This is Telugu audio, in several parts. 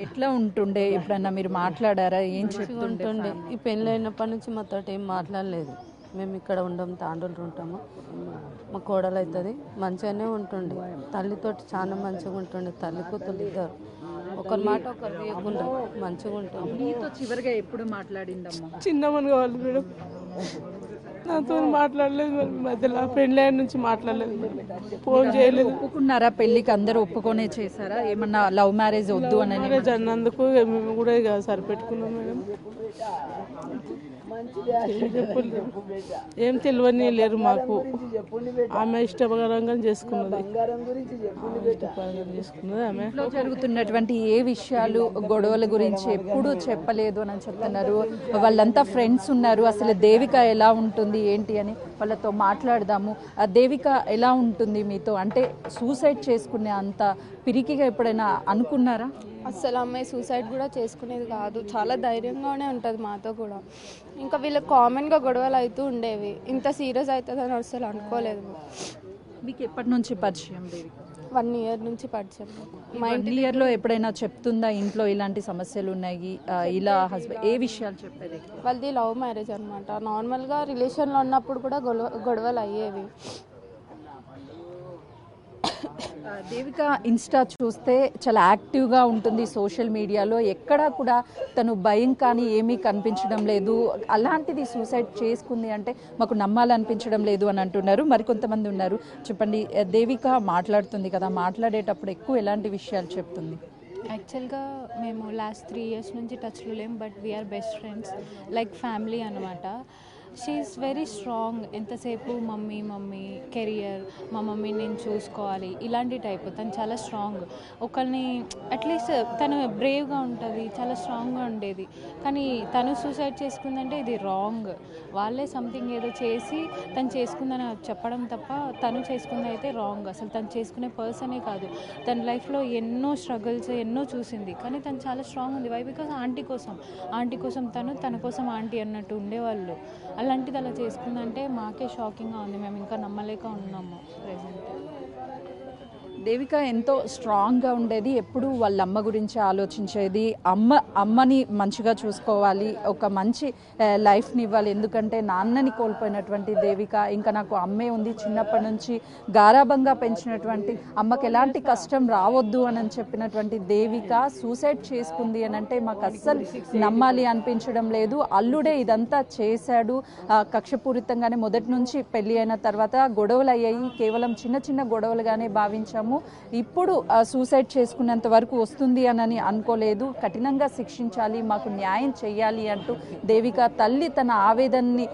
ఎట్లా ఉంటుండే? ఎప్పుడన్నా మీరు మాట్లాడారా? ఏం ఉంటుండే. ఈ పెళ్ళి అయినప్పటి నుంచి మాతో ఏం మాట్లాడలేదు. మేము ఇక్కడ ఉండం, తాండూరు ఉంటాము. మా కోడలు అవుతుంది, మంచిగానే ఉంటుండే. తల్లితోటి చాలా మంచిగా ఉంటుండే. తల్లి కూతురు ఇద్దరు ఒకరి మాట ఒకరు తీయకుండా మంచిగా ఉంటుంది. మీతో చివరిగా ఎప్పుడు మాట్లాడిందమ్మా? చిన్నమని కావాలి మేడం, నాతో మాట్లాడలేదు మరి. మధ్యలో పెళ్ళి అయిన నుంచి మాట్లాడలేదు మేడం, ఫోన్ చేయలేదు. ఒప్పుకున్నారా పెళ్ళికి? అందరూ ఒప్పుకొనే చేశారా? ఏమన్నా లవ్ మ్యారేజ్ వద్దు అని? మ్యారేజ్ అన్నందుకు మేము కూడా ఇక సరిపెట్టుకున్నాం మేడం. ఏం తెలియని లేరు మాకు. ఆమె ఇష్టపరంగా చేసుకున్నది ఆమె. జరుగుతున్నటువంటి ఏ విషయాలు, గొడవల గురించి ఎప్పుడూ చెప్పలేదు అని చెప్తున్నారు. వాళ్ళంతా ఫ్రెండ్స్ ఉన్నారు. అసలు దేవిక ఎలా ఉంటుంది ఏంటి అని వాళ్ళతో మాట్లాడదాము. దేవిక ఎలా ఉంటుంది మీతో? అంటే సూసైడ్ చేసుకునే అంత పిరికిగా ఎప్పుడైనా అనుకున్నారా? అస్సలు అమ్మాయి సూసైడ్ కూడా చేసుకునేది కాదు. చాలా ధైర్యంగానే ఉంటుంది మాతో కూడా. ఇంకా వీళ్ళకి కామన్గా గొడవలు అవుతూ ఉండేవి. ఇంత సీరియస్ అవుతుందని అసలు అనుకోలేదు. మీకు ఎప్పటి నుంచి పరిచయం దేవిక? 1 year నుంచి పరిచయం. మా 1 yearలో ఎప్పుడైనా చెప్తుందా ఇంట్లో ఇలాంటి సమస్యలు ఉన్నాయి, ఇలా హస్బెండ్ ఏ విషయాలు చెప్పేది? వాళ్ళది లవ్ మ్యారేజ్ అనమాట. నార్మల్గా రిలేషన్లో ఉన్నప్పుడు కూడా గొడవలు అయ్యేవి. దేవిక ఇన్స్టా చూస్తే చాలా యాక్టివ్గా ఉంటుంది సోషల్ మీడియాలో. ఎక్కడా కూడా తను భయం కానీ ఏమీ కనిపించడం లేదు. అలాంటిది సూసైడ్ చేసుకుంది అంటే మాకు నమ్మాలనిపించడం లేదు అని అంటున్నారు. మరికొంతమంది ఉన్నారు. చెప్పండి, దేవిక మాట్లాడుతుంది కదా, మాట్లాడేటప్పుడు ఎక్కువ ఎలాంటి విషయాలు చెప్తుంది? యాక్చువల్గా మేము లాస్ట్ 3 years నుంచి టచ్లో లేం, but we are best friends like family అనమాట. She is very strong. ఎంతసేపు మమ్మీ మమ్మీ కెరియర్, మా మమ్మీని నేను చూసుకోవాలి, ఇలాంటి టైప్. తను చాలా స్ట్రాంగ్. ఒకరిని అట్లీస్ట్ తను బ్రేవ్గా ఉంటుంది, చాలా స్ట్రాంగ్గా ఉండేది. కానీ తను సూసైడ్ చేసుకుందంటే ఇది రాంగ్. వాళ్ళే సంథింగ్ ఏదో చేసి తను చేసుకుందని చెప్పడం తప్ప తను చేసుకుంది అయితే రాంగ్. అసలు తను చేసుకునే పర్సనే కాదు. తన లైఫ్లో ఎన్నో స్ట్రగుల్స్ ఎన్నో చూసింది, కానీ తను చాలా స్ట్రాంగ్ ఉంది. వై? బికాస్ ఆంటీ కోసం తన కోసం ఆంటీ అన్నట్టు ఉండేవాళ్ళు. అలాంటిది అలా చేసుకుందంటే మాకే షాకింగ్గా ఉంది. మేము ఇంకా నమ్మలేక ఉన్నాము ప్రెజెంట్. దేవిక ఎంతో స్ట్రాంగ్గా ఉండేది. ఎప్పుడు వాళ్ళ అమ్మ గురించి ఆలోచించేది. అమ్మని మంచిగా చూసుకోవాలి, ఒక మంచి లైఫ్ని ఇవ్వాలి. ఎందుకంటే నాన్నని కోల్పోయినటువంటి దేవిక ఇంకా నాకు అమ్మే ఉంది, చిన్నప్పటి నుంచి గారాబంగా పెంచినటువంటి అమ్మకి ఎలాంటి కష్టం రావద్దు అని చెప్పినటువంటి దేవిక సూసైడ్ చేసుకుంది అని అంటే మాకు అస్సలు నమ్మాలి అనిపించడం లేదు. అల్లుడే ఇదంతా చేశాడు. కక్షపూరితంగానే మొదటి నుంచి పెళ్ళి అయిన తర్వాత గొడవలు అయ్యాయి. కేవలం చిన్న చిన్న గొడవలుగానే భావించాము. ఇప్పుడు సూసైడ్ చేసుకున్నంత వరకు వస్తుంది అని అనుకోలేదు. కఠినంగా శిక్షించాలి, మాకు న్యాయం చేయాలి అంటూ దేవిక తల్లి తన ఆవేదనని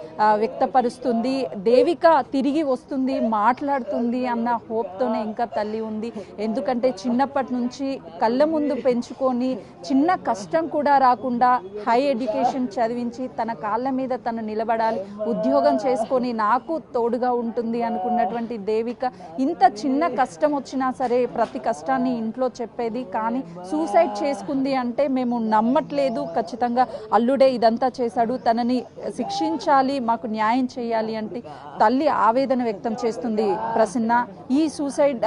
వ్యక్తపరుస్తుంది. దేవిక తిరిగి వస్తుంది, మాట్లాడుతుంది అన్న హోప్తోనే ఇంకా తల్లి ఉంది. ఎందుకంటే చిన్నప్పటి నుంచి కళ్ళ ముందు పెంచుకొని చిన్న కష్టం కూడా రాకుండా హై ఎడ్యుకేషన్ చదివించి తన కాళ్ళ మీద తను నిలబడాలి, ఉద్యోగం చేసుకొని నాకు తోడుగా ఉంటుంది అనుకున్నటువంటి దేవిక ఇంత చిన్న కష్టం వచ్చినా సరే ప్రతి కష్టాన్ని ఇంట్లో చెప్పేది. కానీ సూసైడ్ చేసుకుంది అంటే మేము నమ్మట్లేదు. ఖచ్చితంగా అల్లుడే ఇదంతా చేశాడు, తనని శిక్షించాలి, మాకు న్యాయం చేయాలి అంటే తల్లి ఆవేదన వ్యక్తం చేస్తుంది. ప్రసన్న, ఈ సూసైడ్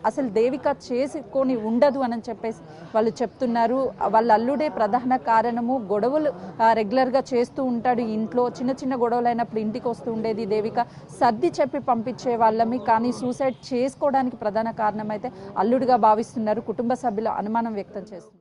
అసలు దేవిక చేసుకొని ఉండదు అని చెప్పేసి వాళ్ళు చెప్తున్నారు. వాళ్ళ అల్లుడే ప్రధాన కారణము. గొడవలు రెగ్యులర్గా చేస్తూ ఉంటాడు ఇంట్లో. చిన్న చిన్న గొడవలు అయినప్పుడు ఇంటికి వస్తూ ఉండేది దేవిక. సర్ది చెప్పి పంపించే వాళ్ళమి, కానీ సూసైడ్ చేసుకోవడానికి ప్రధాన కారణం అయితే అల్లుడిగా భావిస్తున్నారు. కుటుంబ సభ్యులు అనుమానం వ్యక్తం చేస్తున్నారు.